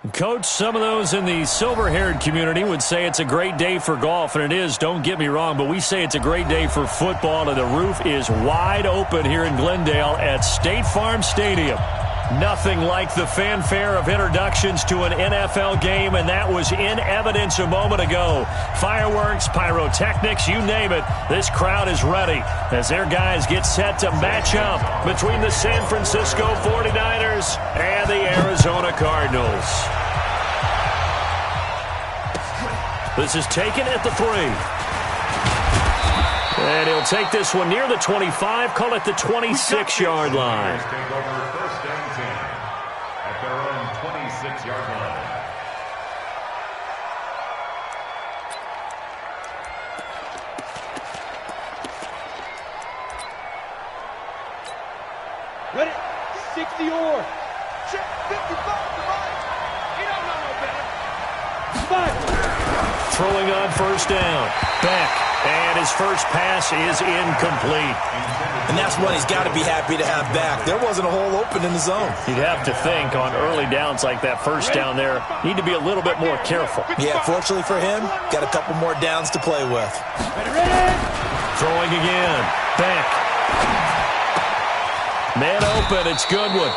Coach, some of those in the silver-haired community would say it's a great day for golf, and it is, don't get me wrong, but we say it's a great day for football, and the roof is wide open here in Glendale at State Farm Stadium. Nothing like the fanfare of introductions to an NFL game, and that was in evidence a moment ago. Fireworks, pyrotechnics, you name it. This crowd is ready as their guys get set to match up between the San Francisco 49ers and the Arizona Cardinals. This is taken at the 3. And he'll take this one near the 25, call it the 26-yard line. At their own 26-yard line. Ready? 60 or. Check 55 to Mike. He don't know no better. 5. Throwing on first down. Back. And his first pass is incomplete. And that's one he's got to be happy to have back. There wasn't a hole open in the zone. You'd have to think on early downs like that first down there, need to be a little bit more careful. Yeah, fortunately for him, got a couple more downs to play with. Throwing again. Back. Man open. It's Goodwin.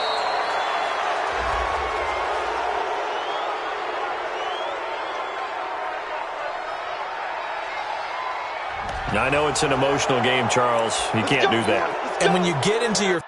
I know it's an emotional game, Charles. You can't do that. And when you get into your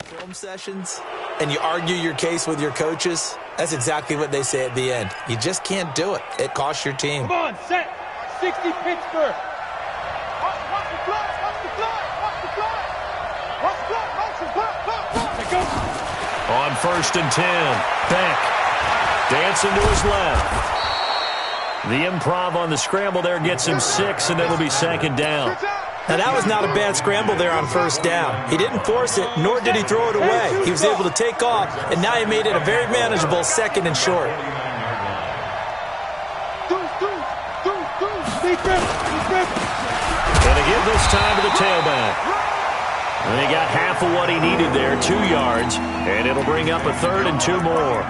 film sessions and you argue your case with your coaches, that's exactly what they say at the end. You just can't do it. It costs your team. Come on, set. 60 Pittsburgh. Watch the fly, watch the fly, watch the fly. Watch the fly, watch the fly. There goes. On first and 10. Back. Dancing to his left. The improv on the scramble there gets him 6, and it'll be second down. Now, that was not a bad scramble there on first down. He didn't force it, nor did he throw it away. He was able to take off, and now he made it a very manageable second and short. And again this time to the tailback. And he got half of what he needed there, 2 yards, and it'll bring up a 3rd and 2 more.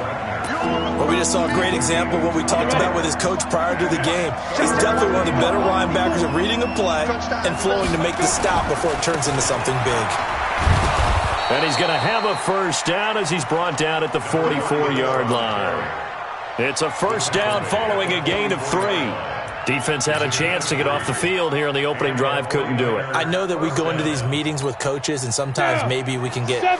Well, we just saw a great example of what we talked about with his coach prior to the game. He's definitely one of the better linebackers at reading a play and flowing to make the stop before it turns into something big. And he's going to have a first down as he's brought down at the 44-yard line. It's a first down following a gain of 3. Defense had a chance to get off the field here on the opening drive, couldn't do it. I know that we go into these meetings with coaches, and sometimes maybe we can get, a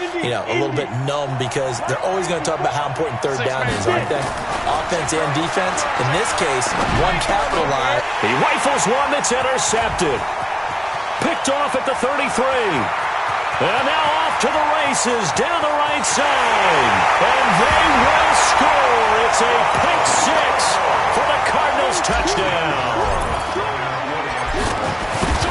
little bit numb because they're always going to talk about how important third down is, aren't they? Offense and defense. In this case, one capitalized. He rifles one that's intercepted. Picked off at the 33. And now off to the races down the right side. And they will score. It's a pick 6 for the Cardinals touchdown.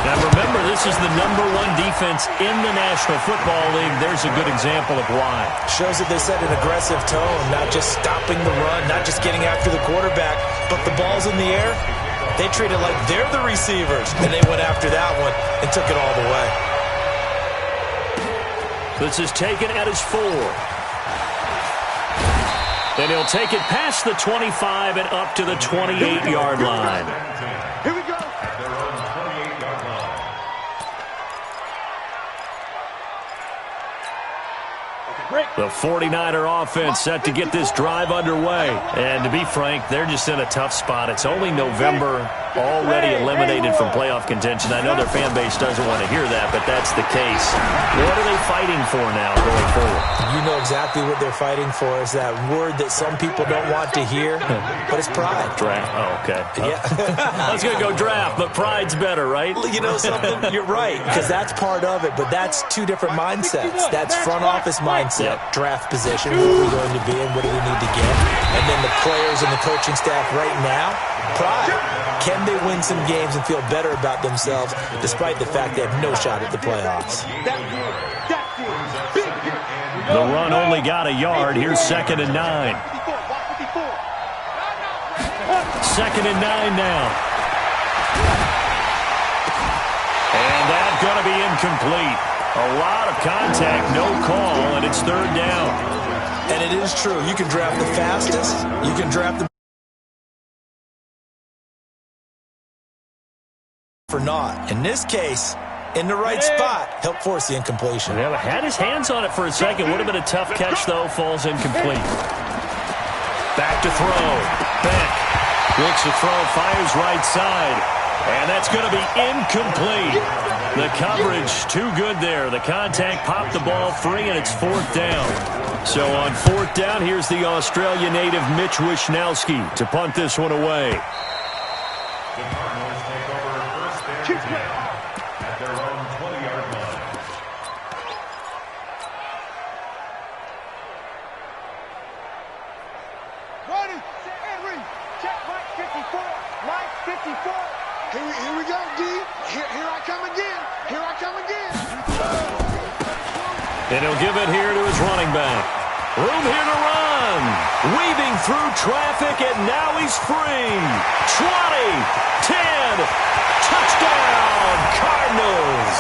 Now remember, this is the #1 defense in the National Football League. There's a good example of why. Shows that they set an aggressive tone, not just stopping the run, not just getting after the quarterback, but the ball's in the air. They treat it like they're the receivers, and they went after that one and took it all the way. This is taken at his 4. And he'll take it past the 25 and up to the 28-yard line. Here we go. At their own 28-yard line. The 49er offense set to get this drive underway. And to be frank, they're just in a tough spot. It's only November, already eliminated from playoff contention. I know their fan base doesn't want to hear that, but that's the case. What are they fighting for now going forward? You know exactly what they're fighting for. Is that word that some people don't want to hear, but it's pride. Draft. Oh, okay. Yeah. I was going to go draft, but pride's better, right? You know something? You're right, because that's part of it, but that's two different mindsets. That's front office mindset, draft position, where are we going to be and what do we need to get? And then the players and the coaching staff right now, pride. Can they win some games and feel better about themselves despite the fact they have no shot at the playoffs? The run only got a yard. Here's 2nd and 9. 2nd and 9 now. And that's going to be incomplete. A lot of contact, no call, and it's 3rd down. And it is true. You can draft the fastest. You can draft the for not. In this case, in the right spot, help force the incompletion. Yeah, had his hands on it for a second. Would have been a tough catch, though. Falls incomplete. Back to throw. Beck looks to throw, fires right side. And that's going to be incomplete. The coverage too good there. The contact popped the ball free, and it's 4th down. So on 4th down, here's the Australia native Mitch Wishnowski to punt this one away. The Cardinals take over 1st and 10 at their own 20-yard line. Ready, set, and read. Check Mike 54. Mike 54. Here we go, D. Here I come again. Here I come again. And he'll give it here to his running back. Room here to run. Weaving through traffic, and now he's free. 20, 10, touchdown, Cardinals.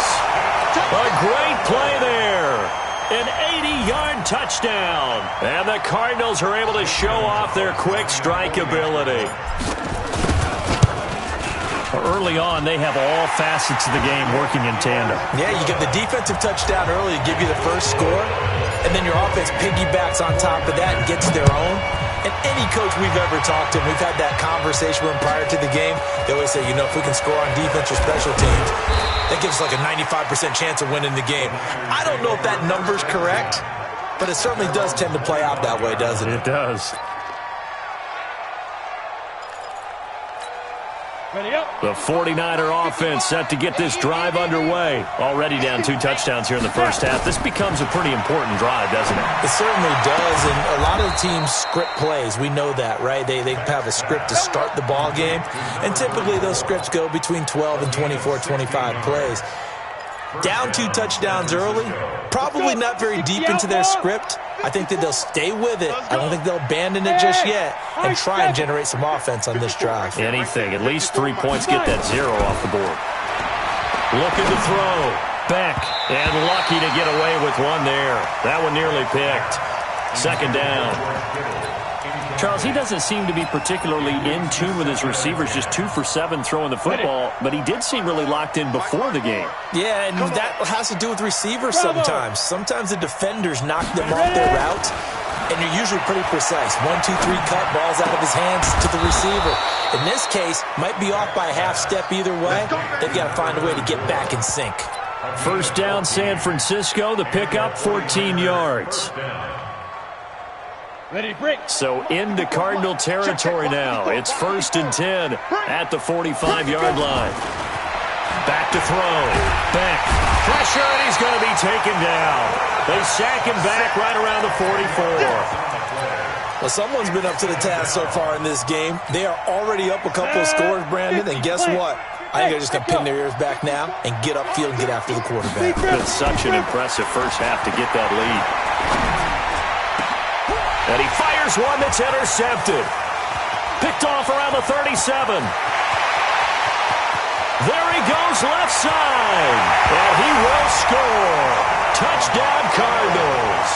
A great play there. An 80-yard touchdown. And the Cardinals are able to show off their quick strike ability. Early on, they have all facets of the game working in tandem. Yeah, you get the defensive touchdown early to give you the first score, and then your offense piggybacks on top of that and gets their own. And any coach we've ever talked to, we've had that conversation with them prior to the game, they always say, you know, if we can score on defense or special teams, that gives us like a 95% chance of winning the game. I don't know if that number's correct, but it certainly does tend to play out that way, doesn't it? It does. The 49er offense set to get this drive underway. Already down 2 touchdowns here in the first half. This becomes a pretty important drive, doesn't it? It certainly does, and a lot of teams script plays. We know that, right? They have a script to start the ball game, and typically those scripts go between 12 and 24, 25 plays. Down 2 touchdowns early, probably not very deep into their script. I think that they'll stay with it. I don't think they'll abandon it just yet and try and generate some offense on this drive. Anything. At least 3 points. Get that 0 off the board. Looking to throw. Beck. And lucky to get away with one there. That one nearly picked. 2nd down. Charles, he doesn't seem to be particularly in tune with his receivers, just 2 for 7 throwing the football, but he did seem really locked in before the game. Yeah, and that has to do with receivers sometimes. Sometimes the defenders knock them off their route, and you're usually pretty precise. 1, 2, 3 cut, balls out of his hands to the receiver. In this case, might be off by a half step either way. They've got to find a way to get back in sync. 1st down, San Francisco. The pickup, 14 yards. Ready, break. So into Cardinal territory now. It's 1st and 10 at the 45-yard line. Back to throw. Beck. Pressure, and he's going to be taken down. They sack him back right around the 44. Well, someone's been up to the task so far in this game. They are already up a couple of scores, Brandon, and guess what? I think they're just going to pin their ears back now and get upfield and get after the quarterback. It's such an impressive first half to get that lead. And he fires one that's intercepted. Picked off around the 37. There he goes left side. And he will score. Touchdown, Cardinals.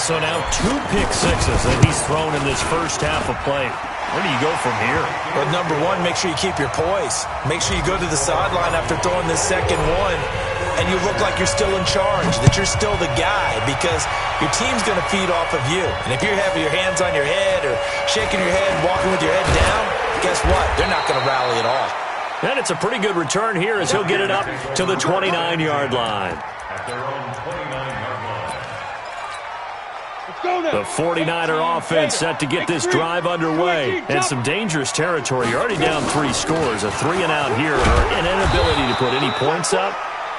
So now 2 pick sixes that he's thrown in this first half of play. Where do you go from here? Well, number one, make sure you keep your poise. Make sure you go to the sideline after throwing this second one, and you look like you're still in charge, that you're still the guy, because your team's going to feed off of you. And if you're having your hands on your head or shaking your head, walking with your head down, guess what? They're not going to rally at all. And it's a pretty good return here as he'll get it up to the 29-yard line. At their own 29-yard line. The 49er offense set to get this drive underway. And some dangerous territory. You're already down 3 scores. A 3-and-out here, or an inability to put any points up.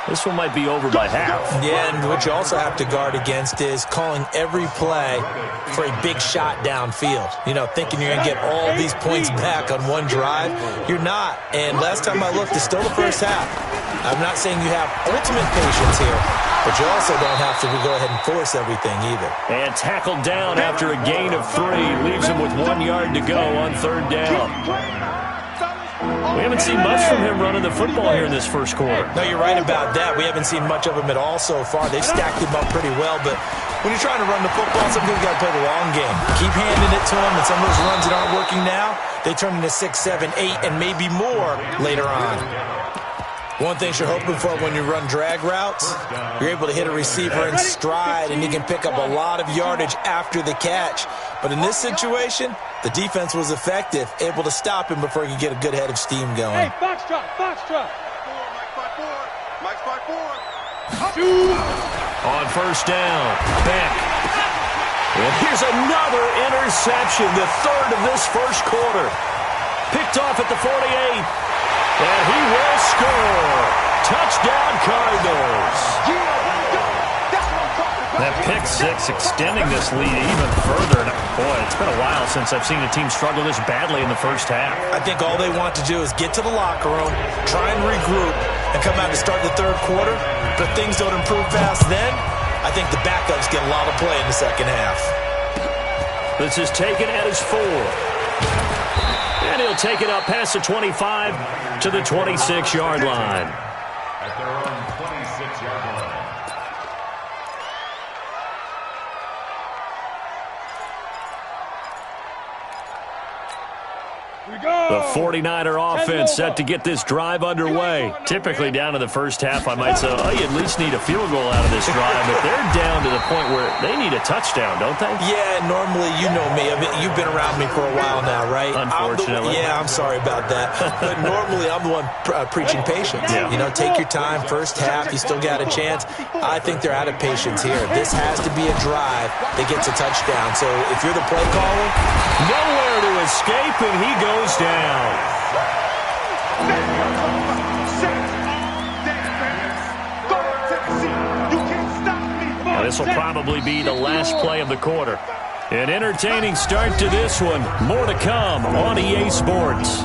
This one might be over by half. Yeah, and what you also have to guard against is calling every play for a big shot downfield. You know, thinking you're going to get all these points back on one drive. You're not. And last time I looked, it's still the first half. I'm not saying you have ultimate patience here, but you also don't have to go ahead and force everything either. And tackled down after a gain of 3. Leaves him with 1 yard to go on 3rd down. We haven't seen much from him running the football here in this first quarter. No, you're right about that. We haven't seen much of him at all so far. They've stacked him up pretty well, but when you're trying to run the football, sometimes you've got to play the long game. Keep handing it to him, and some of those runs that aren't working now, they turn into 6, 7, 8, and maybe more later on. One thing you're hoping for when you run drag routes, you're able to hit a receiver in stride, and he can pick up a lot of yardage after the catch. But in this situation, the defense was effective, able to stop him before he could get a good head of steam going. Hey, box drop, box drop. Mike's 5-4. On 1st down, Beck. And here's another interception, the 3rd of this first quarter. Picked off at the 48. And he will score. Touchdown, Cardinals. That pick 6 extending this lead even further. And boy, it's been a while since I've seen a team struggle this badly in the first half. I think all they want to do is get to the locker room, try and regroup, and come out to start the 3rd quarter. But if things don't improve fast then, I think the backups get a lot of play in the second half. This is taken at his 4. And he'll take it up past the 25 to the 26-yard line. At their own 26-yard line. The 49er offense set to get this drive underway. Typically down to the first half, I might say, oh, you at least need a field goal out of this drive. But they're down to the point where they need a touchdown, don't they? Yeah, normally, you know me. You've been around me for a while now, right? Unfortunately. I'm sorry about that. But normally, I'm the one preaching patience. Yeah. You know, take your time. First half, you still got a chance. I think they're out of patience here. This has to be a drive that gets a touchdown. So if you're the play caller, nowhere to escape, and he goes down. This will probably be the last play of the quarter. An entertaining start to this one. More to come on EA Sports.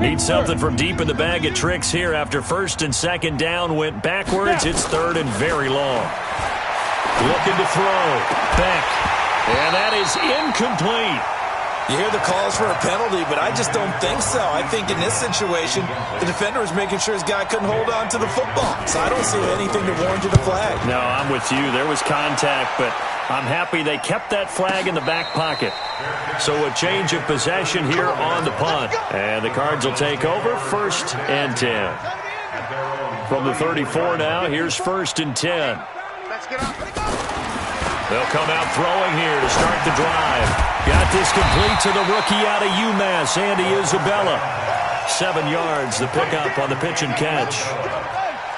Need something from deep in the bag of tricks here after 1st and 2nd down went backwards. It's 3rd and very long. Looking to throw. Beck. And that is incomplete. You hear the calls for a penalty, but I just don't think so. I think in this situation, the defender was making sure his guy couldn't hold on to the football. So I don't see anything to warrant a flag. No, I'm with you. There was contact, but I'm happy they kept that flag in the back pocket. So a change of possession here on the punt. And the Cards will take over 1st and 10. From the 34 now, here's 1st and 10. They'll come out throwing here to start the drive. Got this complete to the rookie out of UMass, Andy Isabella. 7 yards, the pickup on the pitch and catch.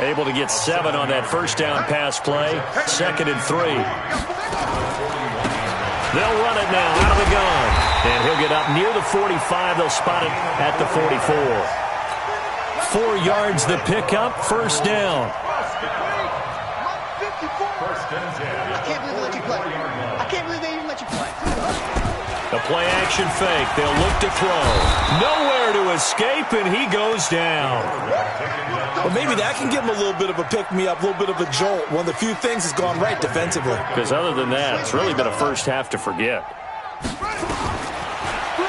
Able to get 7 on that 1st down pass play. 2nd and 3. They'll run it now out of the gun. And he'll get up near the 45. They'll spot it at the 44. 4 yards the pickup, 1st down. The play action fake. They'll look to throw. Nowhere to escape, and he goes down. Well, maybe that can give him a little bit of a pick-me-up, a little bit of a jolt. One of the few things has gone right defensively. Because other than that, it's really been a first half to forget.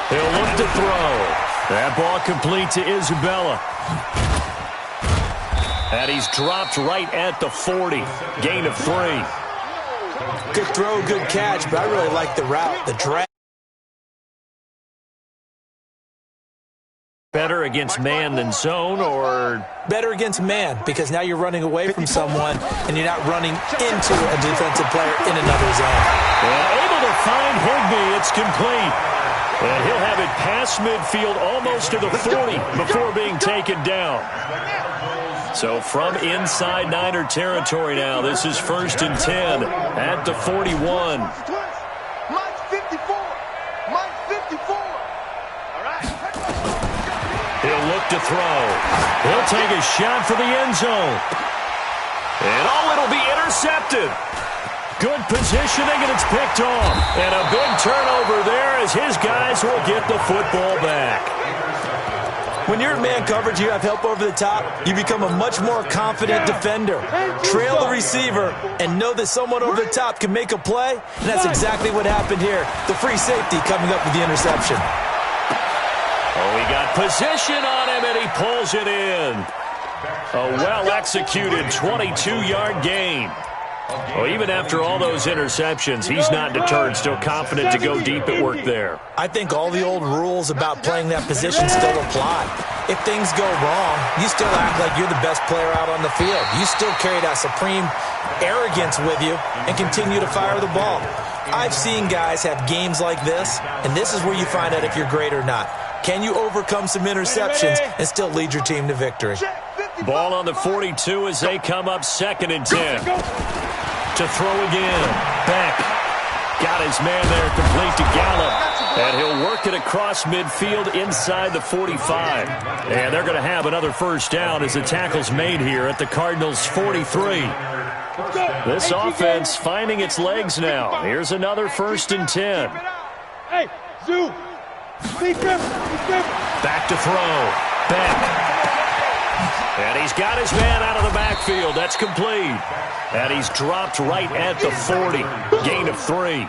He'll look to throw. That ball complete to Isabella. And he's dropped right at the 40. Gain of 3. Good throw, good catch, but I really like the route, the drag. Better against man than zone, or? Better against man, because now you're running away from someone and you're not running into a defensive player in another zone. Yeah, able to find Higbee. It's complete. And he'll have it past midfield almost to the 40 before being taken down. So from inside Niner territory now, this is 1st and 10 at the 41. Mine's 54. Mine's 54. All right. He'll look to throw. He'll take a shot for the end zone. And it'll be intercepted. Good positioning, and it's picked off. And a big turnover there as his guys will get the football back. When you're in man coverage, you have help over the top, you become a much more confident defender. Trail the receiver and know that someone over the top can make a play, and that's exactly what happened here. The free safety coming up with the interception. Oh, he got position on him, and he pulls it in. A well-executed 22-yard gain. Well, even after all those interceptions, he's not deterred, still confident to go deep at work there. I think all the old rules about playing that position still apply. If things go wrong, you still act like you're the best player out on the field. You still carry that supreme arrogance with you and continue to fire the ball. I've seen guys have games like this, and this is where you find out if you're great or not. Can you overcome some interceptions and still lead your team to victory? Ball on the 42 as they come up 2nd and 10. To throw again. Beck got his man there, complete to Gallup. And he'll work it across midfield inside the 45. And they're going to have another first down as the tackle's made here at the Cardinals' 43. This offense finding its legs now. Here's another 1st and 10. Hey, Zoo. Back to throw. Beck. And he's got his man out of the backfield. That's complete. And he's dropped right at the 40. Gain of 3.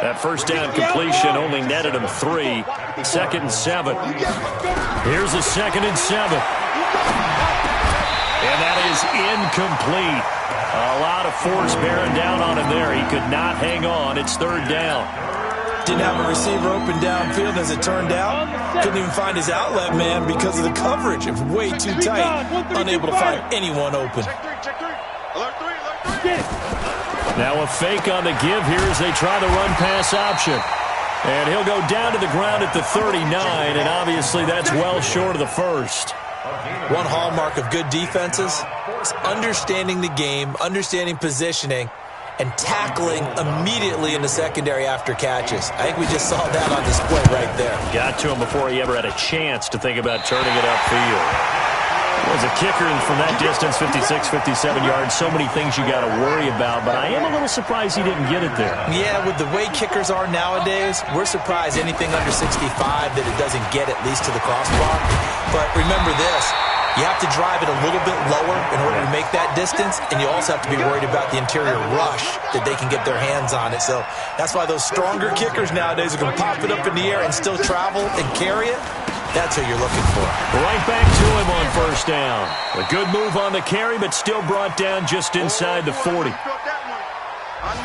That first down completion only netted him 3. 2nd and 7. Here's a 2nd and 7. And that is incomplete. A lot of force bearing down on him there. He could not hang on. It's 3rd down. Didn't have a receiver open downfield as it turned out. Couldn't even find his outlet man because of the coverage. It was way too tight. Unable to find anyone open. Now a fake on the give here as they try the run-pass option. And he'll go down to the ground at the 39, and obviously that's well short of the first. One hallmark of good defenses is understanding the game, understanding positioning, and tackling immediately in the secondary after catches. I think we just saw that on display right there. Got to him before he ever had a chance to think about turning it upfield. As a kicker from that distance, 56, 57 yards, so many things you got to worry about, but I am a little surprised he didn't get it there. Yeah, with the way kickers are nowadays, we're surprised anything under 65 that it doesn't get at least to the crossbar. But remember this. You have to drive it a little bit lower in order to make that distance, and you also have to be worried about the interior rush that they can get their hands on it. So that's why those stronger kickers nowadays are going to pop it up in the air and still travel and carry it. That's who you're looking for. Right back to him on 1st down. A good move on the carry, but still brought down just inside the 40.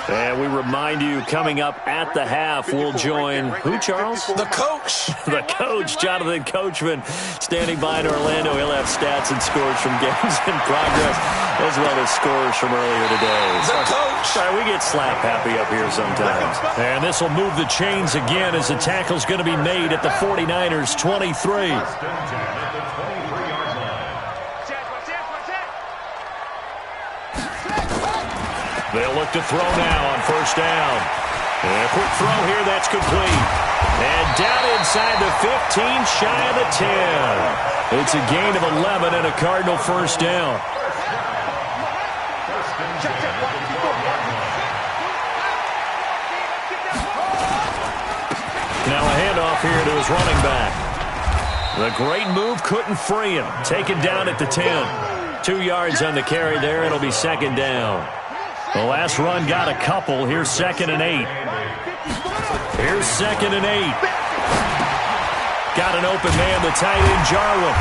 And we remind you, coming up at the half, we'll join who, Charles? The coach. The coach, Jonathan Coachman, standing by in Orlando. He'll have stats and scores from games in progress, as well as scores from earlier today. The coach. Sorry, we get slap happy up here sometimes. And this will move the chains again as the tackle's going to be made at the 49ers' 23. They'll look to throw now on 1st down. And a quick throw here, that's complete. And down inside the 15, shy of the 10. It's a gain of 11 and a Cardinal 1st down. Now a handoff here to his running back. The great move couldn't free him. Taken down at the 10. 2 yards on the carry there. It'll be 2nd down. The last run got a couple. Here's 2nd and 8. Here's 2nd and 8. Got an open man, the tight end, Jarwin.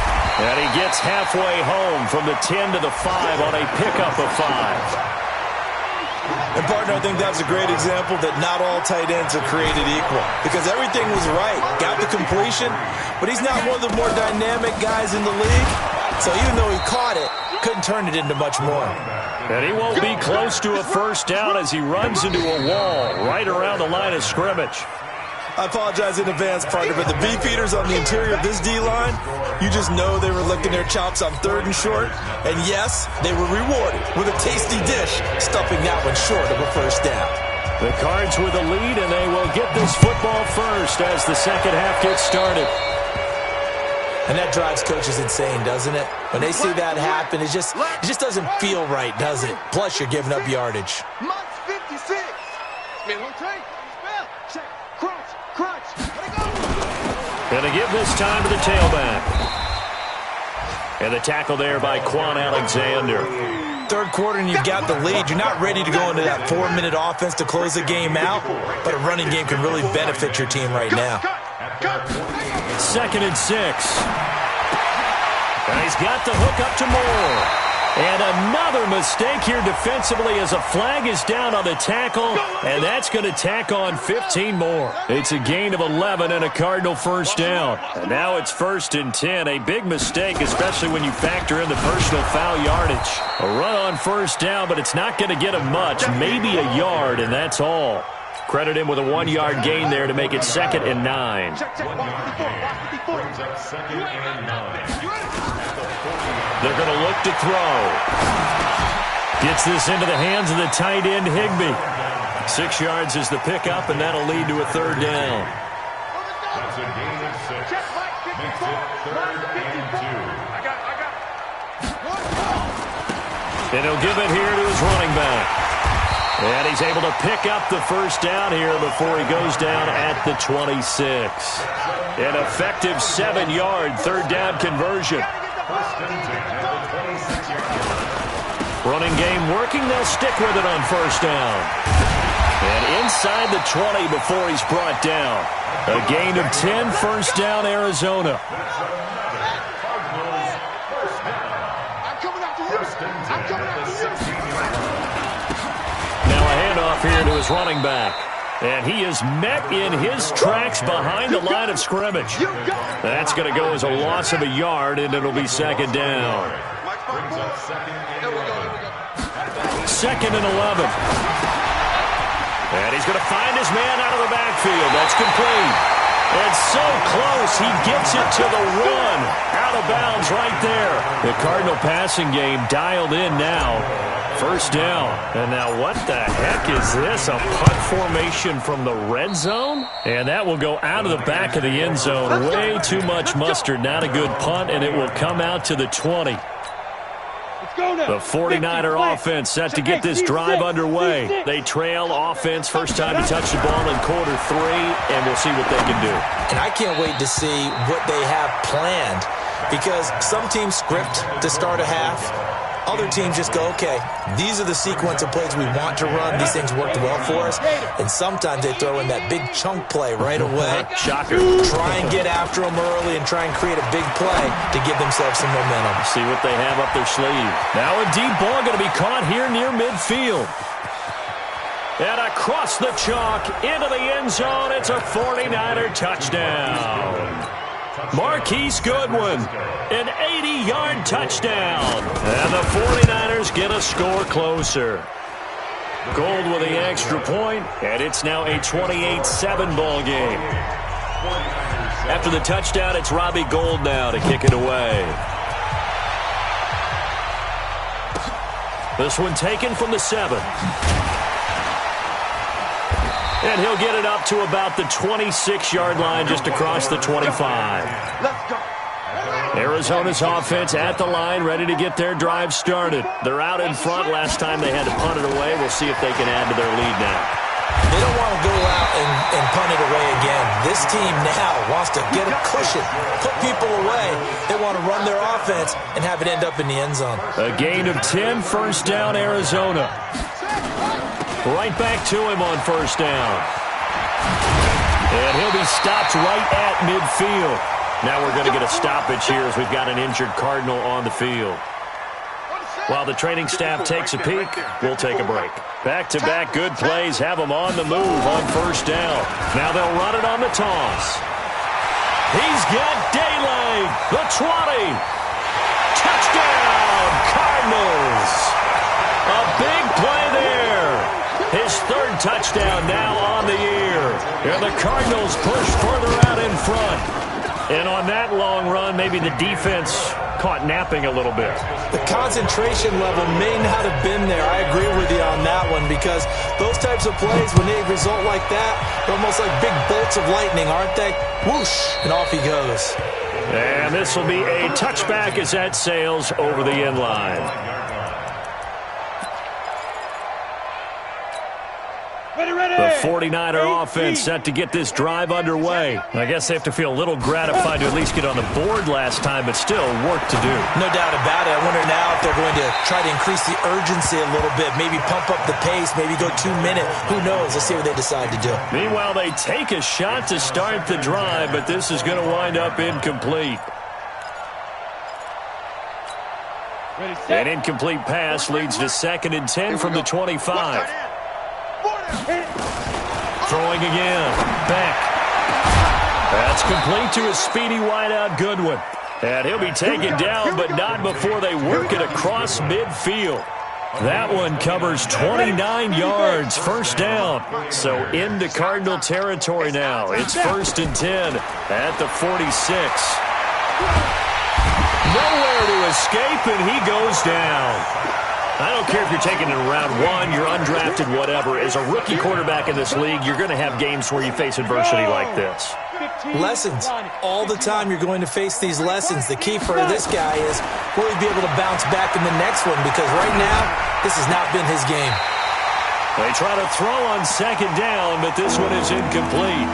And he gets halfway home from the 10 to the 5 on a pickup of 5. And, partner, I think that's a great example that not all tight ends are created equal because everything was right. Got the completion, but he's not one of the more dynamic guys in the league. So even though he caught it, couldn't turn it into much more. And he won't be close to a first down as he runs into a wall right around the line of scrimmage. I apologize in advance, partner, but the beefeaters on the interior of this D-line, you just know they were licking their chops on 3rd and short. And yes, they were rewarded with a tasty dish, stuffing that one short of a first down. The Cards with a lead, and they will get this football first as the second half gets started. And that drives coaches insane, doesn't it? When they see that happen, it just doesn't feel right, does it? Plus, you're giving up yardage. Months 56. Middle train. Spell. Check. Crunch. Crunch. Let it go. Going to give this time to the tailback. And the tackle there by Quan Alexander. 3rd quarter and you've got the lead. You're not ready to go into that 4-minute offense to close the game out, but a running game can really benefit your team right now. 2nd and 6. And he's got the hook up to Moore. And another mistake here defensively as a flag is down on the tackle, and that's going to tack on 15 more. It's a gain of 11 and a Cardinal first down. And now it's 1st and 10. A big mistake, especially when you factor in the personal foul yardage. A run on first down, but it's not going to get him much, maybe a yard, and that's all. Credit him with a 1-yard gain there to make it 2nd and 9. Brings up 2nd and 9. They're going to look to throw. Gets this into the hands of the tight end, Higbee. 6 yards is the pickup, and that'll lead to a 3rd down. That's a gain of 6. Makes it 3rd and 2. And he'll give it here to his running back. And he's able to pick up the first down here before he goes down at the 26. An effective 7-yard 3rd down conversion. Running game working. They'll stick with it on first down. And inside the 20 before he's brought down. A gain of 10, first down, Arizona. Now a handoff here to his running back. And he is met in his tracks behind the line of scrimmage. That's going to go as a loss of a yard, and it'll be 2nd down. 2nd and 11. And he's going to find his man out of the backfield. That's complete. And so close, he gets it to the run. Out of bounds right there. The Cardinal passing game dialed in now. First down. And now what the heck is this? A punt formation from the red zone? And that will go out of the back of the end zone. Way too much mustard. Not a good punt, and it will come out to the 20. The 49er offense set to get this drive underway. They trail offense first time to touch the ball in quarter 3, and we'll see what they can do. And I can't wait to see what they have planned because some teams script to start a half. Other teams just go, okay, these are the sequence of plays we want to run. These things worked well for us. And sometimes they throw in that big chunk play right away. Shocker. Try and get after them early and try and create a big play to give themselves some momentum. See what they have up their sleeve. Now a deep ball going to be caught here near midfield. And across the chalk into the end zone. It's a 49er touchdown. Marquise Goodwin, an 80-yard touchdown. And the 49ers get a score closer. Gold with the extra point, and it's now a 28-7 ball game. After the touchdown, it's Robbie Gould now to kick it away. This one taken from the 7. And he'll get it up to about the 26-yard line just across the 25. Arizona's offense at the line, ready to get their drive started. They're out in front. Last time they had to punt it away. We'll see if they can add to their lead now. They don't want to go out and punt it away again. This team now wants to get a cushion, put people away. They want to run their offense and have it end up in the end zone. A gain of 10, first down, Arizona. Right back to him on first down. And he'll be stopped right at midfield. Now we're going to get a stoppage here as we've got an injured Cardinal on the field. While the training staff takes a peek, we'll take a break. Back-to-back good plays have them on the move on first down. Now they'll run it on the toss. He's got daylight. The 20. Touchdown, Cardinals. A big play there. His third touchdown now on the year. And the Cardinals push further out in front. And on that long run, maybe the defense caught napping a little bit. The concentration level may not have been there. I agree with you on that one because those types of plays, when they result like that, they're almost like big bolts of lightning, aren't they? Whoosh, and off he goes. And this will be a touchback as that sails over the end line. The 49er offense set to get this drive underway. I guess they have to feel a little gratified to at least get on the board last time, but still work to do. No doubt about it. I wonder now if they're going to try to increase the urgency a little bit, maybe pump up the pace, maybe go 2 minute. Who knows? Let's see what they decide to do. Meanwhile, they take a shot to start the drive, but this is going to wind up incomplete. An incomplete pass leads to 2nd and 10 from the 25. Throwing again. Beck. That's complete to a speedy wideout Goodwin. And he'll be taken down, but not before they work it across midfield. That one covers 29 yards, first down. So into Cardinal territory now. It's 1st and 10 at the 46. Nowhere to escape, and he goes down. I don't care if you're taking it in round 1, you're undrafted, whatever. As a rookie quarterback in this league, you're going to have games where you face adversity like this. Lessons. All the time you're going to face these lessons. The key for this guy is will he be able to bounce back in the next one? Because right now, this has not been his game. They try to throw on 2nd down, but this one is incomplete.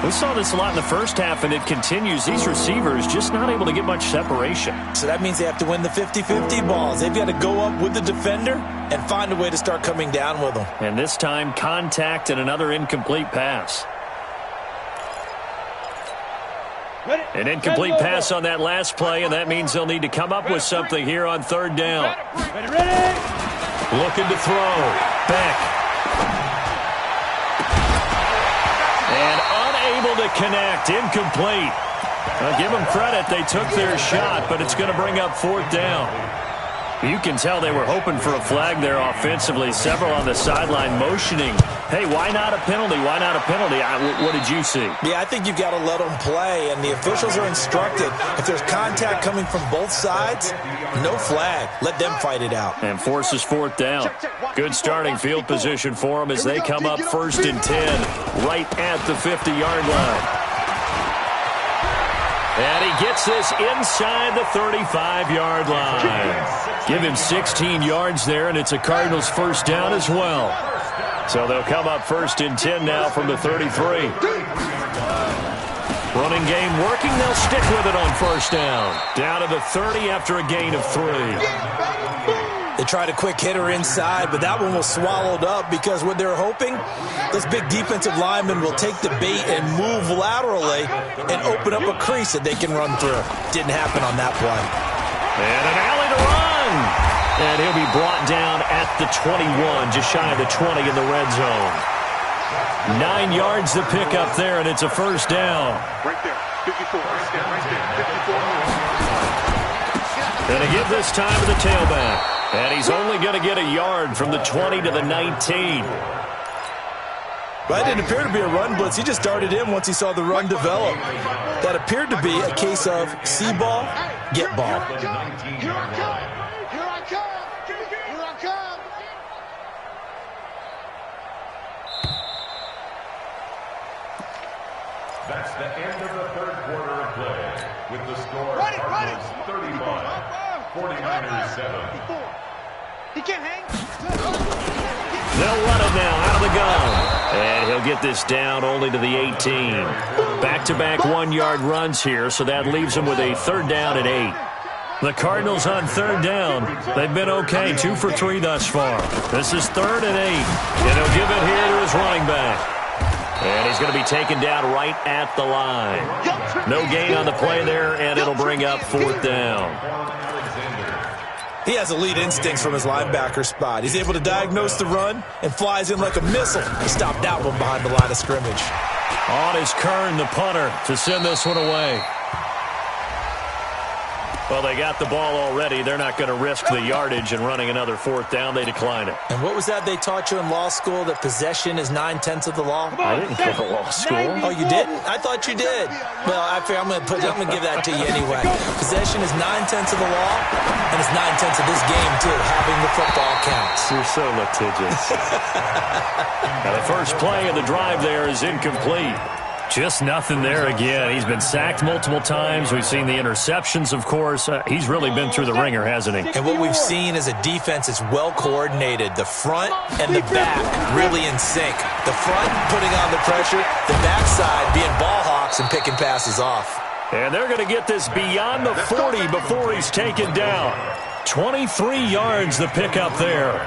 We saw this a lot in the first half, and it continues. These receivers just not able to get much separation. So that means they have to win the 50-50 balls. They've got to go up with the defender and find a way to start coming down with them. And this time, contact and another incomplete pass. An incomplete pass on that last play, and that means they'll need to come up with something here on 3rd down. Looking to throw. Beck. And unable to connect. Incomplete. I'll give them credit. They took their shot, but it's going to bring up 4th down. You can tell they were hoping for a flag there offensively. Several on the sideline motioning. Hey, why not a penalty? Why not a penalty? What did you see? Yeah, I think you've got to let them play, and the officials are instructed. If there's contact coming from both sides, no flag. Let them fight it out. And forces 4th down. Good starting field position for them as they come up 1st and 10, right at the 50-yard line. And he gets this inside the 35-yard line. Give him 16 yards there, and it's a Cardinals 1st down as well. So they'll come up 1st and 10 now from the 33. Running game working. They'll stick with it on 1st down. Down to the 30 after a gain of 3. They tried a quick hitter inside, but that one was swallowed up because what they're hoping, those big defensive linemen will take the bait and move laterally and open up a crease that they can run through. Didn't happen on that play. And an alley to run. And he'll be brought down at the 21, just shy of the 20 in the red zone. 9 yards to pick up there, and it's a 1st down. Right there, 54. Right there, 54. Going to give this time to the tailback. And he's only going to get a yard from the 20 to the 19. That didn't appear to be a run blitz. He just darted in once he saw the run develop. That appeared to be a case of see ball, get ball. Here I come. Here I come. Here I come. That's the end of the 3rd quarter of play. With the score Cardinals 35, 49ers 7. He can't hang. They'll run it now out of the gun. And he'll get this down only to the 18. Back-to-back 1-yard runs here, so that leaves him with a 3rd down and 8. The Cardinals on 3rd down. They've been okay, 2 for 3 thus far. This is 3rd and 8. And he'll give it here to his running back. And he's going to be taken down right at the line. No gain on the play there, and it'll bring up 4th down. He has elite instincts from his linebacker spot. He's able to diagnose the run and flies in like a missile to stop that one behind the line of scrimmage. On is Kern, the punter, to send this one away. Well, they got the ball already. They're not going to risk the yardage and running another 4th down. They decline it. And what was that they taught you in law school, that possession is 9/10 of the law? I didn't go to law school. Oh, you didn't? I thought you did. Well, I'm going to give that to you anyway. Possession is 9/10 of the law, and it's 9/10 of this game, too. Having the football counts. You're so litigious. Now, the first play of the drive there is incomplete. Just nothing there again. He's been sacked multiple times. We've seen the interceptions, of course. He's really been through the ringer, hasn't he? And what we've seen is a defense that's well coordinated. The front and the back really in sync. The front putting on the pressure, the backside being ball hawks and picking passes off. And they're going to get this beyond the 40 before he's taken down. 23 yards the pickup there.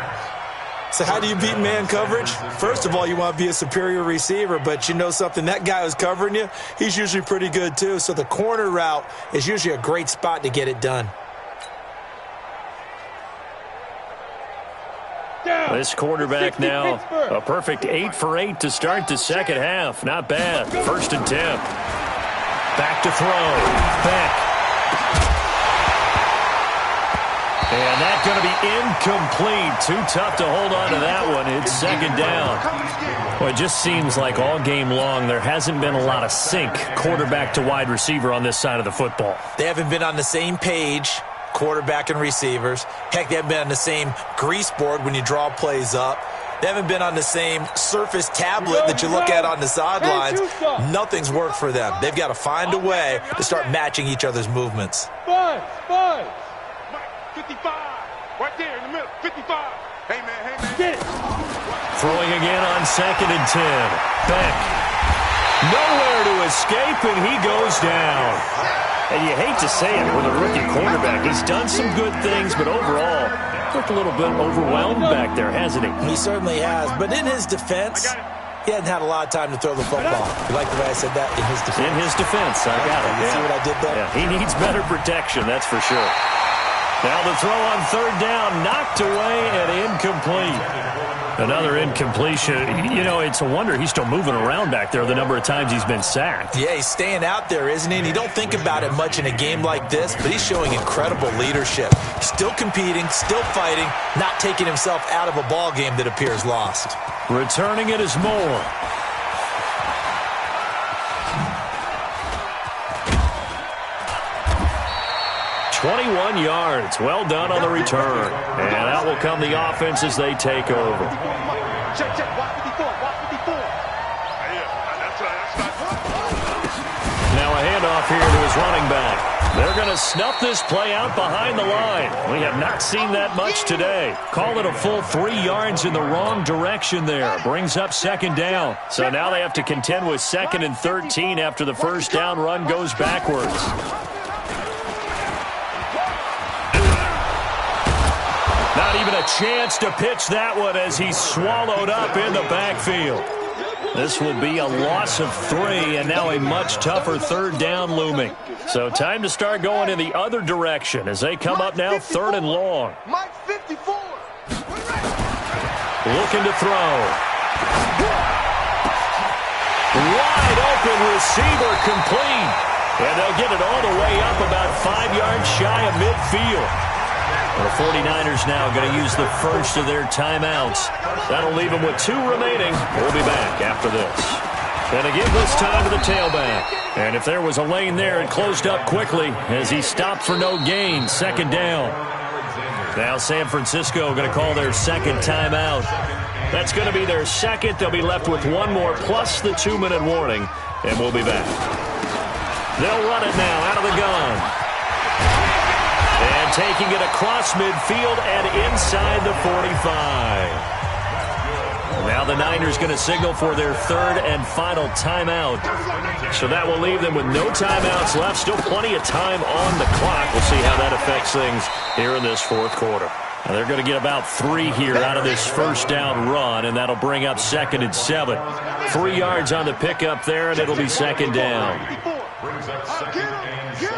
So how do you beat man coverage? First of all, you want to be a superior receiver, but you know something, that guy who's covering you, he's usually pretty good too. So the corner route is usually a great spot to get it done. This quarterback now, a perfect 8 for 8 to start the second half. Not bad. 1st and 10. Back to throw. Back. And that's going to be incomplete. Too tough to hold on to that one. It's 2nd down. Well, it just seems like all game long there hasn't been a lot of sync quarterback to wide receiver on this side of the football. They haven't been on the same page, quarterback and receivers. Heck, they haven't been on the same grease board when you draw plays up. They haven't been on the same Surface tablet that you look at on the sidelines. Nothing's worked for them. They've got to find a way to start matching each other's movements. 55. Right there in the middle. 55. Hey, man. Get it. Throwing again on 2nd and 10. Beck. Nowhere to escape, and he goes down. And you hate to say it with a rookie quarterback. He's done some good things, but overall, looked a little bit overwhelmed back there, hasn't he? He certainly has. But in his defense, he hasn't had a lot of time to throw the football. You like the way I said that? In his defense. In his defense. I got it. You see what I did there? Yeah, he needs better protection, that's for sure. Now the throw on 3rd down, knocked away and incomplete. Another incompletion. You know, it's a wonder he's still moving around back there the number of times he's been sacked. Yeah, he's staying out there, isn't he? And you don't think about it much in a game like this, but he's showing incredible leadership. Still competing, still fighting, not taking himself out of a ball game that appears lost. Returning it is Moore. 21 yards. Well done on the return. And that will come the offense as they take over. Check. Watch 54. Now a handoff here to his running back. They're going to snuff this play out behind the line. We have not seen that much today. Call it a full 3 yards in the wrong direction there. Brings up 2nd down. So now they have to contend with 2nd and 13 after the first down run goes backwards. Not even a chance to pitch that one as he's swallowed up in the backfield. This will be a loss of 3, and now a much tougher 3rd down looming. So time to start going in the other direction as they come up now 3rd and long. Mike 54. Looking to throw. Wide open receiver complete. And they'll get it all the way up about 5 yards shy of midfield. The 49ers now going to use the first of their timeouts. That'll leave them with 2 remaining. We'll be back after this. And again this time to the tailback. And if there was a lane there, it closed up quickly as he stopped for no gain. 2nd down. Now San Francisco going to call their 2nd timeout. That's going to be their 2nd. They'll be left with 1 more plus the 2-minute warning. And we'll be back. They'll run it now out of the gun. And taking it across midfield and inside the 45. Now the Niners going to signal for their 3rd and final timeout. So that will leave them with no timeouts left. Still plenty of time on the clock. We'll see how that affects things here in this 4th quarter. Now they're going to get about 3 here out of this first down run, and that'll bring up 2nd and 7. 3 yards on the pickup there, and it'll be 2nd down. Brings up 2nd and 7.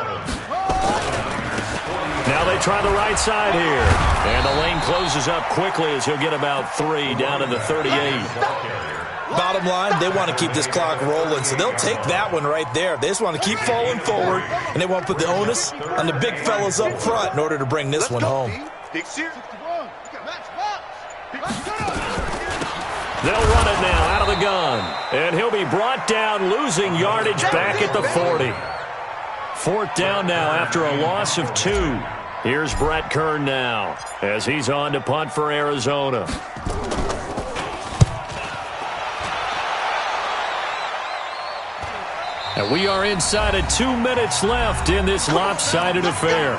Now they try the right side here. And the lane closes up quickly as he'll get about 3 down to the 38. Bottom line, they want to keep this clock rolling, so they'll take that one right there. They just want to keep falling forward, and they want to put the onus on the big fellas up front in order to bring this one home. They'll run it now out of the gun. And he'll be brought down, losing yardage back at the 40. 4th down now after a loss of 2. Here's Brett Kern now as he's on to punt for Arizona. And we are inside of 2 minutes left in this lopsided affair.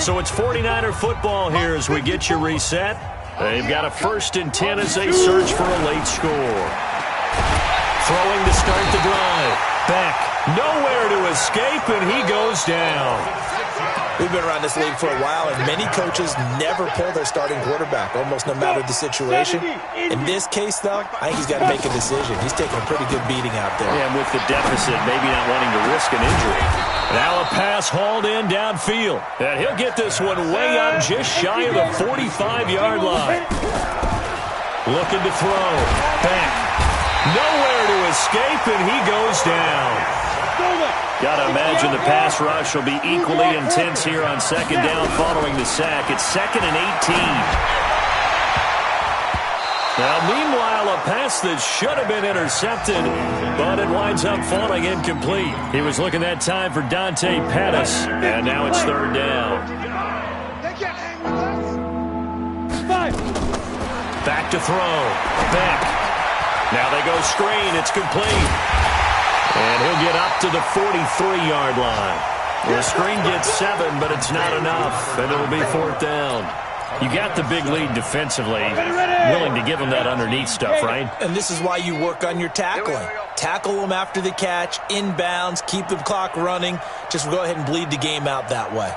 So it's 49er football here as we get you reset. They've got a 1st and 10 as they search for a late score. Throwing to start the drive. Beck, nowhere to escape, and he goes down. We've been around this league for a while, and many coaches never pull their starting quarterback, almost no matter the situation. In this case, though, I think he's got to make a decision. He's taking a pretty good beating out there. Yeah, and with the deficit, maybe not wanting to risk an injury. Now a pass hauled in downfield. And he'll get this one way up just shy of the 45-yard line. Looking to throw. Back. Nowhere to escape, and he goes down. Got to imagine the pass rush will be equally intense here on 2nd down following the sack. It's 2nd and 18. Now, meanwhile, a pass that should have been intercepted, but it winds up falling incomplete. He was looking that time for Dante Pettis, and now it's 3rd down. Back to throw. Back. Now they go screen. It's complete. And he'll get up to the 43-yard line. The screen gets 7, but it's not enough, and it'll be 4th down. You got the big lead defensively, willing to give them that underneath stuff, right? And this is why you work on your tackling. Tackle them after the catch, inbounds, keep the clock running. Just go ahead and bleed the game out that way.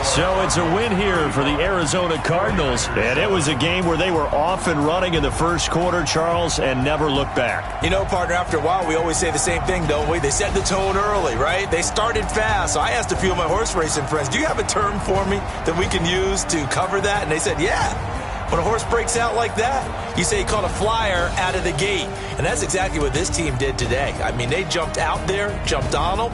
So it's a win here for the Arizona Cardinals, and it was a game where they were off and running in the first quarter, Charles, and never looked back. You know, partner, after a while, we always say the same thing, don't we? They set the tone early, right? They started fast. So I asked a few of my horse racing friends, do you have a term for me that we can use to cover that? And they said, yeah. When a horse breaks out like that, you say he caught a flyer out of the gate. And that's exactly what this team did today. I mean, they jumped out there, jumped on them,